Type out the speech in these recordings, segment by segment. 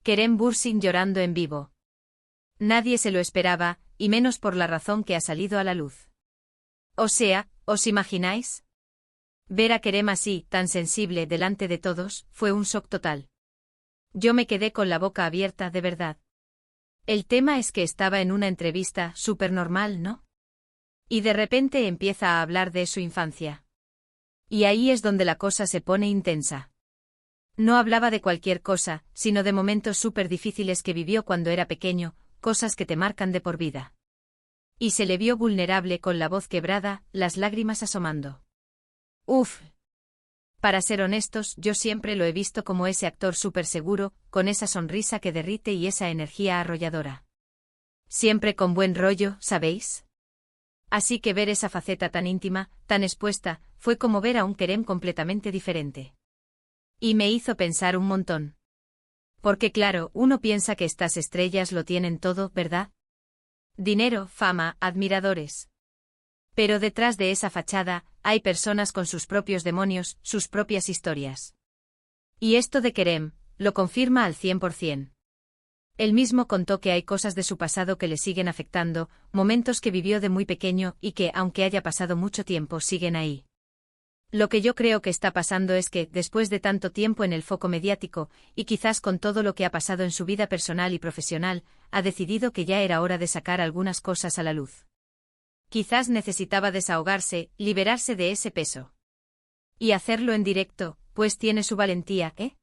Kerem Bürsin llorando en vivo. Nadie se lo esperaba, y menos por la razón que ha salido a la luz. O sea, ¿os imagináis? Ver a Kerem así, tan sensible delante de todos, fue un shock total. Yo me quedé con la boca abierta de verdad. El tema es que estaba en una entrevista súper normal, ¿no? Y de repente empieza a hablar de su infancia. Y ahí es donde la cosa se pone intensa. No hablaba de cualquier cosa, sino de momentos súper difíciles que vivió cuando era pequeño, cosas que te marcan de por vida. Y se le vio vulnerable con la voz quebrada, las lágrimas asomando. Uf. Para ser honestos, yo siempre lo he visto como ese actor súper seguro, con esa sonrisa que derrite y esa energía arrolladora. Siempre con buen rollo, ¿sabéis? Así que ver esa faceta tan íntima, tan expuesta, fue como ver a un Kerem completamente diferente. Y me hizo pensar un montón. Porque claro, uno piensa que estas estrellas lo tienen todo, ¿verdad? Dinero, fama, admiradores. Pero detrás de esa fachada, hay personas con sus propios demonios, sus propias historias. Y esto de Kerem, lo confirma al 100%. Él mismo contó que hay cosas de su pasado que le siguen afectando, momentos que vivió de muy pequeño y que, aunque haya pasado mucho tiempo, siguen ahí. Lo que yo creo que está pasando es que, después de tanto tiempo en el foco mediático, y quizás con todo lo que ha pasado en su vida personal y profesional, ha decidido que ya era hora de sacar algunas cosas a la luz. Quizás necesitaba desahogarse, liberarse de ese peso. Y hacerlo en directo, pues tiene su valentía, ¿eh?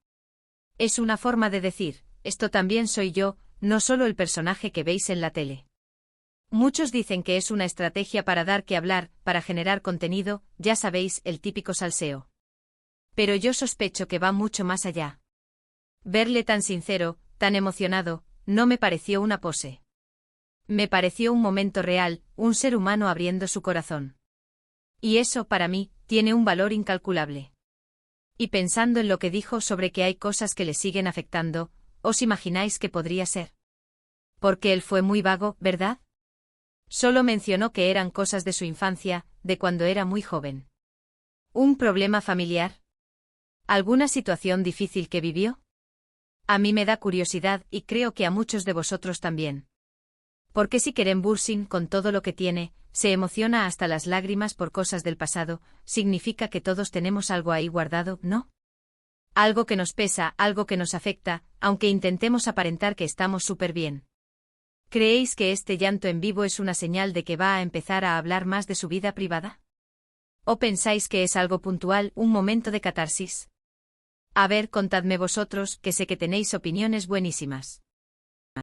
Es una forma de decir, esto también soy yo, no solo el personaje que veis en la tele. Muchos dicen que es una estrategia para dar que hablar, para generar contenido, ya sabéis, el típico salseo. Pero yo sospecho que va mucho más allá. Verle tan sincero, tan emocionado, no me pareció una pose. Me pareció un momento real, un ser humano abriendo su corazón. Y eso, para mí, tiene un valor incalculable. Y pensando en lo que dijo sobre que hay cosas que le siguen afectando, ¿os imagináis qué podría ser? Porque él fue muy vago, ¿verdad? Solo mencionó que eran cosas de su infancia, de cuando era muy joven. ¿Un problema familiar? ¿Alguna situación difícil que vivió? A mí me da curiosidad y creo que a muchos de vosotros también. Porque si Kerem Bürsin, con todo lo que tiene, se emociona hasta las lágrimas por cosas del pasado, significa que todos tenemos algo ahí guardado, ¿no? Algo que nos pesa, algo que nos afecta, aunque intentemos aparentar que estamos súper bien. ¿Creéis que este llanto en vivo es una señal de que va a empezar a hablar más de su vida privada? ¿O pensáis que es algo puntual, un momento de catarsis? A ver, contadme vosotros, que sé que tenéis opiniones buenísimas.